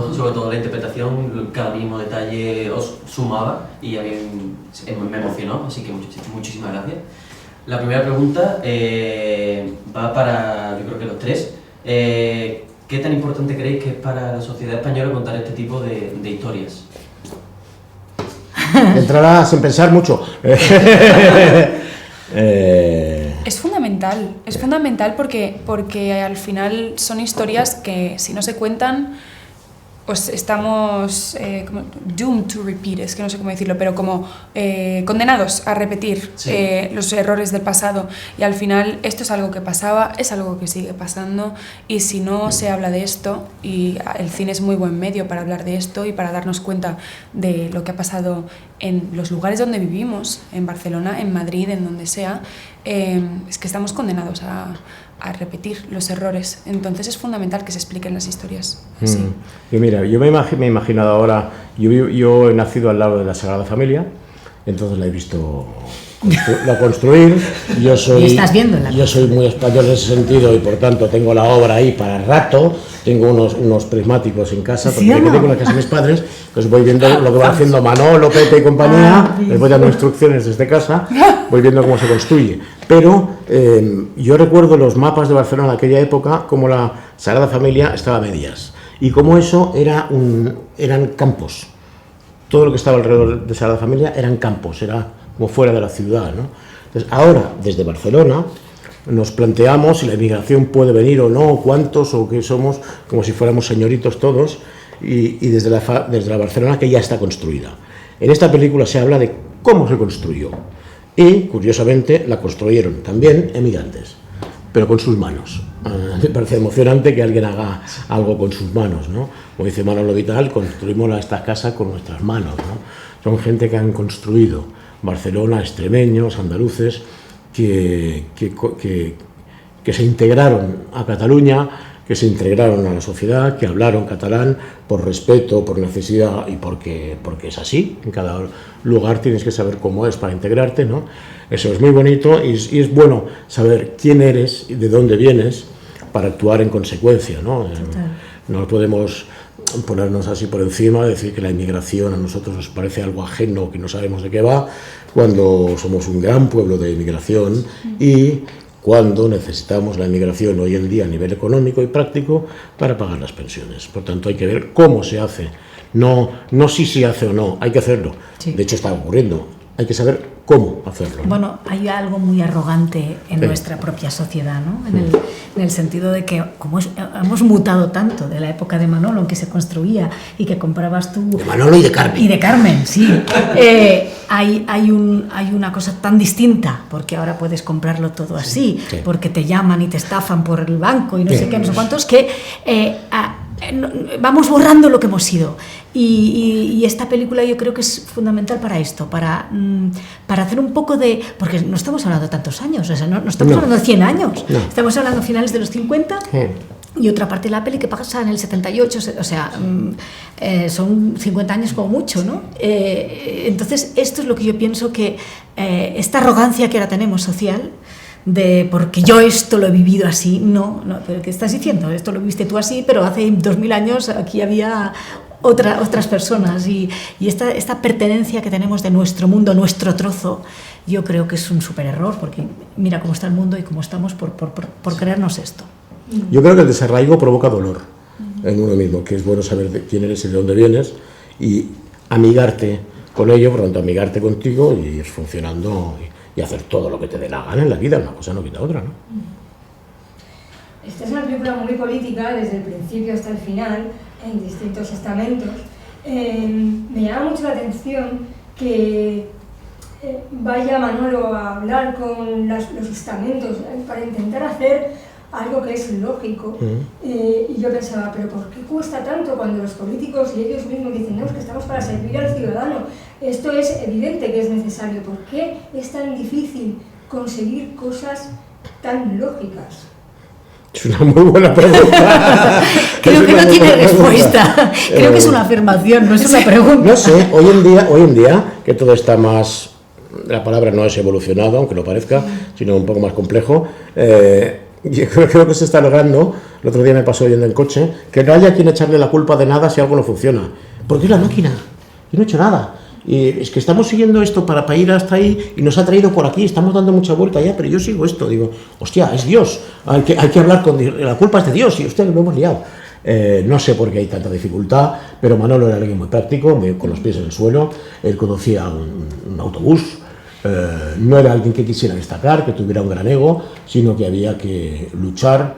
¿no? Sobre todo la interpretación, cada mínimo detalle os sumaba y a mí me emocionó, así que muchísimas gracias. La primera pregunta va para, yo creo que los tres. ¿Qué tan importante creéis que es para la sociedad española contar este tipo de historias? Entrará sin pensar mucho. Es fundamental porque al final son historias que si no se cuentan, pues estamos doomed to repeat, es que no sé cómo decirlo, pero como condenados a repetir los errores del pasado, y al final esto es algo que pasaba, es algo que sigue pasando, y si no se habla de esto, y el cine es muy buen medio para hablar de esto y para darnos cuenta de lo que ha pasado en los lugares donde vivimos, en Barcelona, en Madrid, en donde sea, es que estamos condenados a repetir los errores. Entonces es fundamental que se expliquen las historias. Sí. Y mira, yo me he imaginado ahora, yo he nacido al lado de la Sagrada Familia, entonces la he visto construir. Yo soy, y estás viéndola. Yo soy muy español en ese sentido y por tanto tengo la obra ahí para rato. Tengo unos prismáticos en casa, porque me quedé con la casa de mis padres, pues voy viendo lo que va haciendo Manolo, Pepe y compañía, les voy dando instrucciones desde casa, voy viendo cómo se construye. Pero yo recuerdo los mapas de Barcelona de aquella época, como la Sagrada Familia estaba a medias, y como eso eran campos. Todo lo que estaba alrededor de Sagrada Familia eran campos, era como fuera de la ciudad, ¿no? Entonces, ahora, desde Barcelona, nos planteamos si la inmigración puede venir o no, cuántos o qué somos, como si fuéramos señoritos todos, y desde la Barcelona que ya está construida. En esta película se habla de cómo se construyó, y curiosamente la construyeron también emigrantes, pero con sus manos. Me parece emocionante que alguien haga algo con sus manos, ¿no? Como dice Manolo Vital, construimos esta casa con nuestras manos, ¿no? Son gente que han construido Barcelona, extremeños, andaluces, que se integraron a Cataluña, que se integraron a la sociedad, que hablaron catalán por respeto, por necesidad y porque es así. En cada lugar tienes que saber cómo es para integrarte, ¿no? Eso es muy bonito y es bueno saber quién eres y de dónde vienes para actuar en consecuencia, ¿no? No podemos ponernos así por encima, decir que la inmigración a nosotros nos parece algo ajeno, que no sabemos de qué va, cuando somos un gran pueblo de inmigración y cuando necesitamos la inmigración hoy en día a nivel económico y práctico para pagar las pensiones. Por tanto, hay que ver cómo se hace, no si se hace o no, hay que hacerlo. Sí. De hecho, está ocurriendo. Hay que saber cómo hacerlo, ¿no? Bueno, hay algo muy arrogante en nuestra propia sociedad, ¿no? En el sentido de que, como hemos mutado tanto de la época de Manolo, en que se construía y que comprabas tú... De Manolo y de Carmen. Y de Carmen, sí. Hay una cosa tan distinta, porque ahora puedes comprarlo todo así, sí. Porque te llaman y te estafan por el banco y no sé qué, no sé cuántos, que... vamos borrando lo que hemos sido y esta película yo creo que es fundamental para esto, para hacer un poco de... porque no estamos hablando de tantos años, o sea, no estamos hablando de 100 años, estamos hablando de finales de los 50 y otra parte de la peli que pasa en el 78, o sea, son 50 años como mucho, ¿no? Entonces esto es lo que yo pienso que esta arrogancia que ahora tenemos social, de porque yo esto lo he vivido así, no, pero ¿qué estás diciendo? Esto lo viste tú así, pero hace 2000 años aquí había otras personas y esta pertenencia que tenemos de nuestro mundo, nuestro trozo, yo creo que es un súper error, porque mira cómo está el mundo y cómo estamos por creernos esto. Yo creo que el desarraigo provoca dolor en uno mismo, que es bueno saber de quién eres y de dónde vienes y amigarte con ello, por lo tanto amigarte contigo y ir funcionando y hacer todo lo que te dé la gana en la vida, una cosa no quita otra, ¿no? Esta es una película muy política desde el principio hasta el final, en distintos estamentos. Me llama mucho la atención que vaya Manolo a hablar con los estamentos para intentar hacer algo que es lógico. Y yo pensaba, ¿pero por qué cuesta tanto cuando los políticos y ellos mismos dicen, no, es que estamos para servir al ciudadano? Esto es evidente que es necesario. ¿Por qué es tan difícil conseguir cosas tan lógicas? Es una muy buena pregunta. Creo que no tiene respuesta. Creo que es una afirmación, no es una pregunta. No sé, hoy en día, que todo está más... La palabra no es evolucionado, aunque lo parezca, sino un poco más complejo. Yo creo que se está logrando el otro día me pasó yendo en coche, que no haya quien echarle la culpa de nada si algo no funciona. Porque es la máquina, yo no he hecho nada. Y es que estamos siguiendo esto para ir hasta ahí y nos ha traído por aquí, estamos dando mucha vuelta ya, pero yo sigo esto, digo, hostia, es Dios, hay que hablar con Dios, la culpa es de Dios y usted lo hemos liado. No sé por qué hay tanta dificultad, pero Manolo era alguien muy práctico, con los pies en el suelo, él conducía un autobús, no era alguien que quisiera destacar, que tuviera un gran ego, sino que había que luchar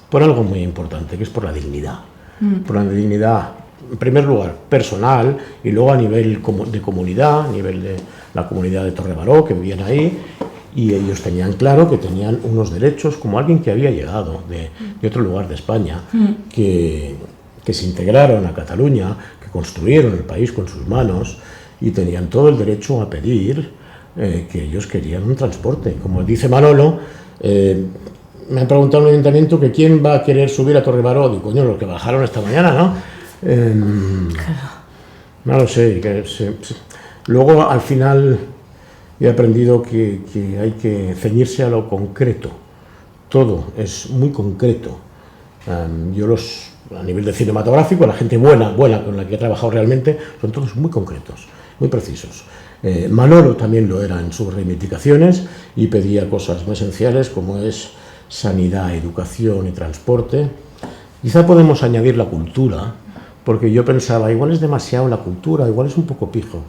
por algo muy importante, que es por la dignidad. Por la dignidad, en primer lugar, personal, y luego a nivel de comunidad, a nivel de la comunidad de Torrebaró, que vivían ahí, y ellos tenían claro que tenían unos derechos como alguien que había llegado de otro lugar de España, que se integraron a Cataluña, que construyeron el país con sus manos, y tenían todo el derecho a pedir que ellos querían un transporte. Como dice Manolo, me han preguntado en el ayuntamiento que quién va a querer subir a Torrebaró. Digo, coño, los que bajaron esta mañana, ¿no? No lo sé. Luego, al final, he aprendido que hay que ceñirse a lo concreto. Todo es muy concreto. A nivel de cinematográfico, la gente buena con la que he trabajado realmente, son todos muy concretos, muy precisos. Manolo también lo era en sus reivindicaciones y pedía cosas muy esenciales como es sanidad, educación y transporte. Quizá podemos añadir la cultura, porque yo pensaba, igual es demasiado la cultura, igual es un poco pijo.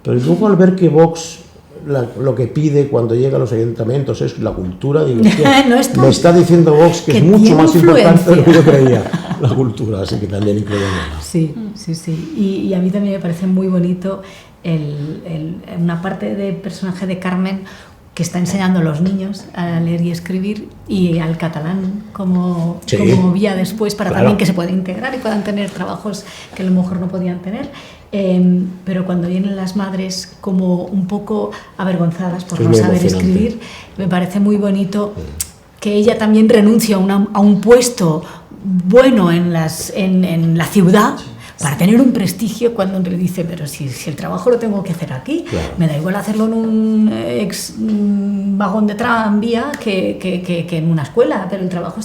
Pero luego al ver que Vox lo que pide cuando llega a los ayuntamientos es la cultura, digo, me está diciendo Vox que es mucho más importante de lo que yo creía, la cultura, así que también incluimos. Sí. Y a mí también me parece muy bonito una parte del personaje de Carmen que está enseñando a los niños a leer y escribir, y al catalán como vía después para también que se puedan integrar y puedan tener trabajos que a lo mejor no podían tener. Pero cuando vienen las madres como un poco avergonzadas por no saber escribir, me parece muy bonito que ella también renuncia a un puesto bueno en la ciudad para tener un prestigio, cuando le dice, pero si el trabajo lo tengo que hacer aquí, me da igual hacerlo en un vagón de tranvía que en una escuela, pero el trabajo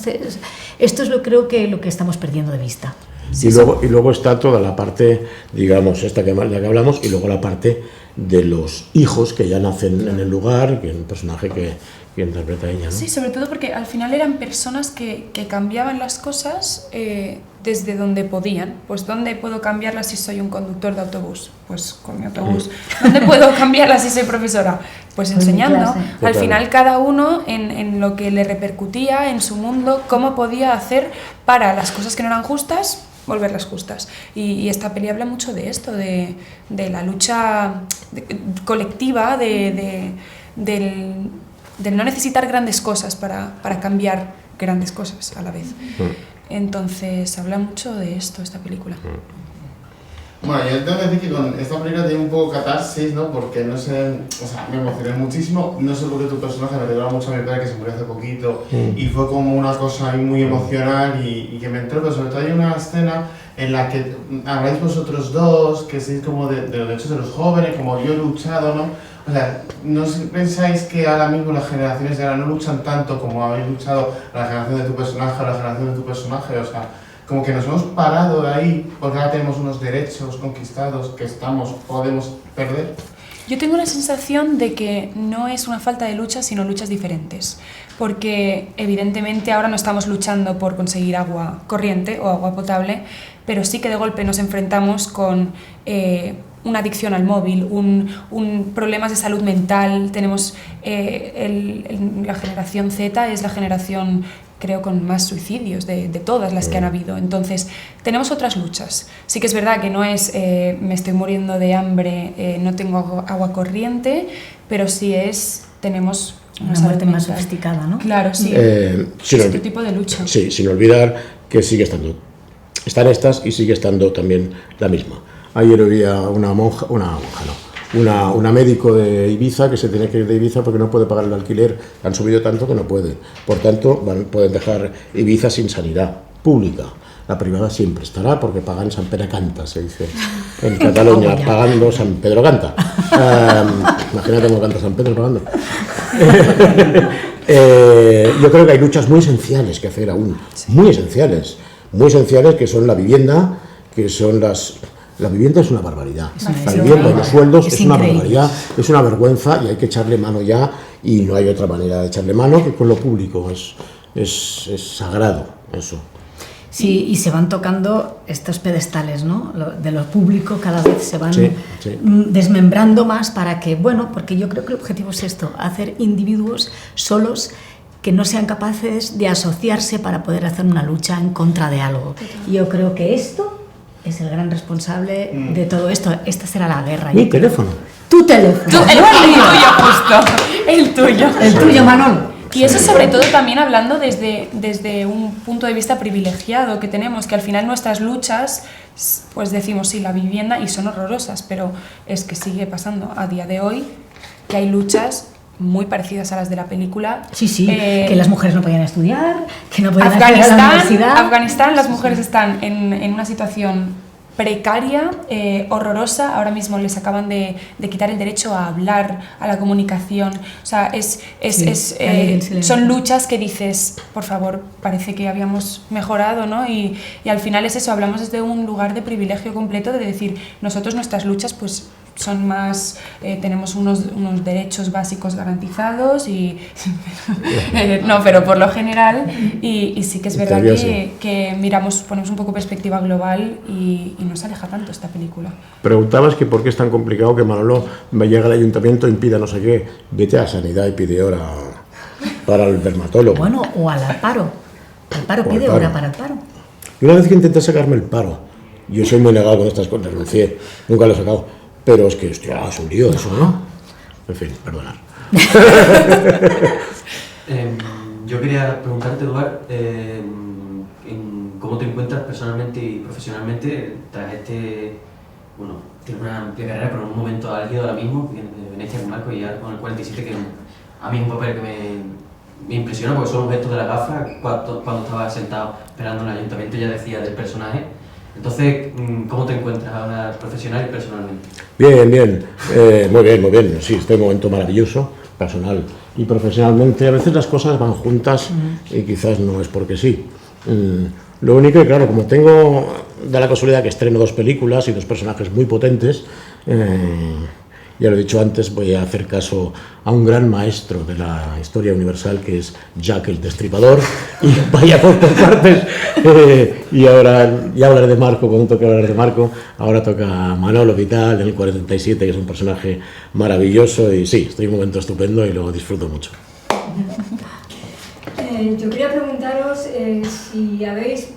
esto es creo que lo que estamos perdiendo de vista. Y luego está toda la parte, digamos, esta que hablamos, y luego la parte de los hijos que ya nacen en el lugar, que es un personaje que interpreta ella, ¿no? Sí, sobre todo porque al final eran personas que cambiaban las cosas desde donde podían. Pues ¿dónde puedo cambiarlas si soy un conductor de autobús? Pues con mi autobús. ¿Dónde puedo cambiarlas si soy profesora? Pues enseñando. Al final cada uno en lo que le repercutía en su mundo, cómo podía hacer para las cosas que no eran justas, volverlas justas. Y esta peli habla mucho de esto, de la lucha colectiva, del no necesitar grandes cosas para cambiar grandes cosas a la vez. Entonces habla mucho de esto, esta película. Bueno, yo tengo que decir que con esta película tiene un poco catarsis, ¿no? Porque no sé, o sea, me emocioné muchísimo, no sé por qué tu personaje me recuerda mucho a mi padre, que se murió hace poquito, y fue como una cosa muy emocional y que me entró, pero sobre todo hay una escena en la que habláis vosotros dos, que sois como de los derechos de los jóvenes, como yo he luchado, ¿no? O sea, ¿no pensáis que ahora mismo las generaciones de ahora no luchan tanto como habéis luchado la generación de tu personaje o la generación de tu personaje? O sea, como que nos hemos parado de ahí porque ahora tenemos unos derechos conquistados que podemos perder. Yo tengo la sensación de que no es una falta de lucha, sino luchas diferentes. Porque evidentemente ahora no estamos luchando por conseguir agua corriente o agua potable, pero sí que de golpe nos enfrentamos con una adicción al móvil, problemas de salud mental. Tenemos la generación Z es la generación, creo, con más suicidios de todas las que han habido. Entonces, tenemos otras luchas. Sí que es verdad que no es me estoy muriendo de hambre, no tengo agua corriente, pero sí tenemos una muerte más sofisticada, ¿no? Claro, sí. Es otro tipo de lucha. Sí, sin olvidar que sigue estando. Están estas y sigue estando también la misma. Ayer había una médico de Ibiza que se tiene que ir de Ibiza porque no puede pagar el alquiler. Han subido tanto que no puede. Por tanto, pueden dejar Ibiza sin sanidad pública. La privada siempre estará porque pagan San Pere Canta, se dice en Cataluña, pagando San Pedro Canta. Imagínate cómo canta San Pedro pagando. Yo creo que hay luchas muy esenciales que hacer aún, muy esenciales, que son la vivienda, que son la vivienda es una barbaridad. La vivienda y los sueldos es una barbaridad, es una vergüenza y hay que echarle mano ya, y no hay otra manera de echarle mano que con lo público, es sagrado eso. Sí, y se van tocando estos pedestales, ¿no? De lo público cada vez se van desmembrando más para que, bueno, porque yo creo que el objetivo es esto, hacer individuos solos que no sean capaces de asociarse para poder hacer una lucha en contra de algo. Y yo creo que esto es el gran responsable de todo esto. Esta será la guerra. Mi teléfono. Tu teléfono. El tuyo, justo. El tuyo. El tuyo, Manol. Y eso sobre todo también hablando desde un punto de vista privilegiado que tenemos, que al final nuestras luchas, pues decimos sí, la vivienda, y son horrorosas, pero es que sigue pasando a día de hoy que hay luchas muy parecidas a las de la película. Sí, que las mujeres no podían estudiar, que no podían acceder a la universidad. Afganistán, las mujeres están en una situación precaria, horrorosa. Ahora mismo les acaban de quitar el derecho a hablar, a la comunicación. O sea, son luchas que dices, por favor, parece que habíamos mejorado, ¿no? Y al final es eso, hablamos desde un lugar de privilegio completo, de decir, nosotros nuestras luchas pues son más, tenemos unos derechos básicos garantizados y no, pero por lo general y sí que es verdad que ponemos un poco perspectiva global y nos aleja tanto esta película. Preguntabas que por qué es tan complicado que Manolo llega al ayuntamiento, impida no sé qué, vete a Sanidad y pide hora para el dermatólogo. Bueno, o al paro. El paro pide hora para el paro. Y una vez que intenté sacarme el paro, yo soy muy negado con estas cosas, renuncié, nunca lo he sacado. Pero es que, hostia, es un lío eso, ¿no? En fin, perdonad. Yo quería preguntarte, Eduard, ¿cómo te encuentras personalmente y profesionalmente tras tienes una amplia carrera, pero en un momento álgido ahora mismo, en Venecia con Marco y ahora con el 47, que a mí es un papel que me impresiona porque son objetos de la gafa. Cuando estaba sentado esperando en el ayuntamiento ya decía del personaje. Entonces, ¿cómo te encuentras ahora profesional y personalmente? Bien, muy bien. Sí, estoy en un momento maravilloso, personal y profesionalmente. A veces las cosas van juntas y quizás no es porque sí. Lo único que, claro, como tengo da la casualidad que estreno 2 películas y 2 personajes muy potentes, ya lo he dicho antes, voy a hacer caso a un gran maestro de la historia universal que es Jack el Destripador, y vayamos por partes. Y ahora ya hablaré de Marco cuando toque hablar de Marco. Ahora toca Manolo Vital en el 47, que es un personaje maravilloso, y sí, estoy en un momento estupendo y lo disfruto mucho. Yo quería preguntaros si habéis,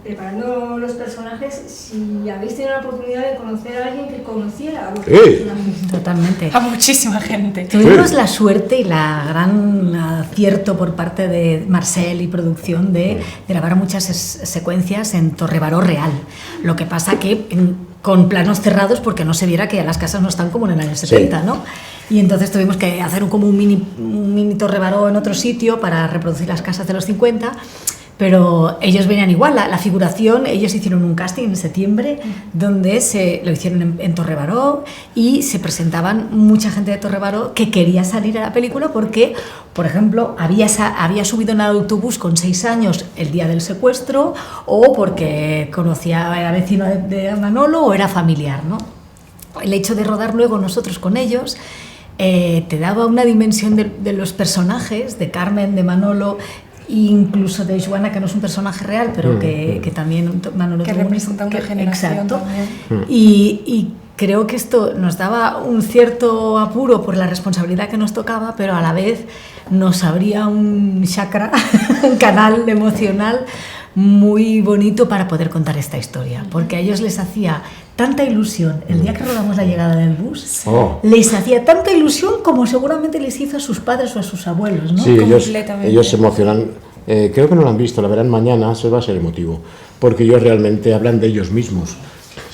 preparando los personajes, si habéis tenido la oportunidad de conocer a alguien que conociera a los personajes. Totalmente. A muchísima gente. Tuvimos la suerte y la gran acierto por parte de Marcel y producción de grabar muchas secuencias en Torrebaró real. Lo que pasa que con planos cerrados, porque no se viera que las casas no están como en el año 70, ¿no? Y entonces tuvimos que hacer como un mini Torrebaró en otro sitio para reproducir las casas de los 50. Pero ellos venían igual, la figuración, ellos hicieron un casting en septiembre donde lo hicieron en Torrebaró y se presentaban mucha gente de Torrebaró que quería salir a la película porque, por ejemplo, había subido en el autobús con 6 años el día del secuestro, o porque era vecino de Manolo o era familiar, ¿no? El hecho de rodar luego nosotros con ellos te daba una dimensión de los personajes, de Carmen, de Manolo, incluso de Joana, que no es un personaje real, pero que también Manolo que representa una generación. Exacto. Y creo que esto nos daba un cierto apuro por la responsabilidad que nos tocaba, pero a la vez nos abría un chakra, un canal emocional muy bonito para poder contar esta historia, porque a ellos les hacía tanta ilusión el día que rodamos la llegada del bus, les hacía tanta ilusión como seguramente les hizo a sus padres o a sus abuelos, ¿no? Sí, ellos se emocionan. Creo que no lo han visto, la verán mañana, eso va a ser emotivo, porque ellos realmente hablan de ellos mismos,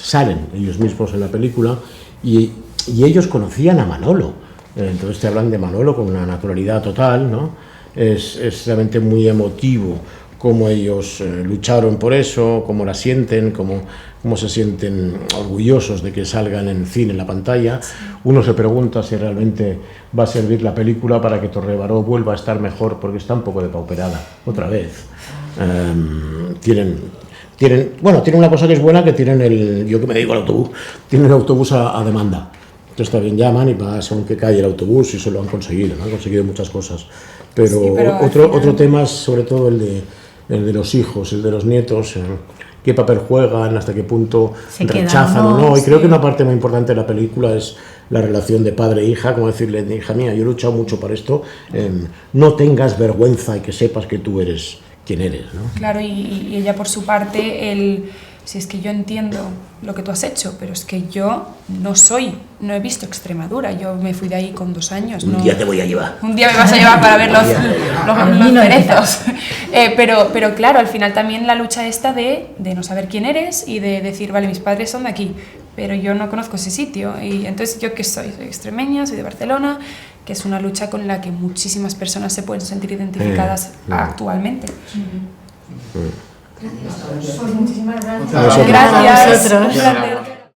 salen ellos mismos en la película y ellos conocían a Manolo, entonces te hablan de Manolo con una naturalidad total, ¿no? Es realmente muy emotivo cómo ellos lucharon por eso, cómo la sienten, cómo cómo se sienten orgullosos de que salgan en cine, en la pantalla. Uno se pregunta si realmente va a servir la película para que Torre Baró vuelva a estar mejor, porque está un poco depauperada, otra vez. Tienen una cosa que es buena, que tienen yo que me dedico al autobús, tienen el autobús a demanda. Entonces también llaman y pasan que cae el autobús y se lo han conseguido muchas cosas. Pero otro tema es sobre todo el de los hijos, el de los nietos, qué papel juegan, hasta qué punto rechazan o no. Y creo que una parte muy importante de la película es la relación de padre e hija, como decirle, hija mía, yo he luchado mucho para esto, no tengas vergüenza y que sepas que tú eres quien eres, ¿no? Claro, y ella por su parte, si es que yo entiendo lo que tú has hecho, pero es que yo no he visto Extremadura, yo me fui de ahí con 2 años. Un día te voy a llevar. Un día me vas a llevar para ver los cerezos. Pero claro, al final también la lucha esta de no saber quién eres y de decir, vale, mis padres son de aquí, pero yo no conozco ese sitio. Y entonces, ¿yo qué soy? Soy extremeña, soy de Barcelona, que es una lucha con la que muchísimas personas se pueden sentir identificadas actualmente. Pues muchísimas gracias. Gracias. Un placer.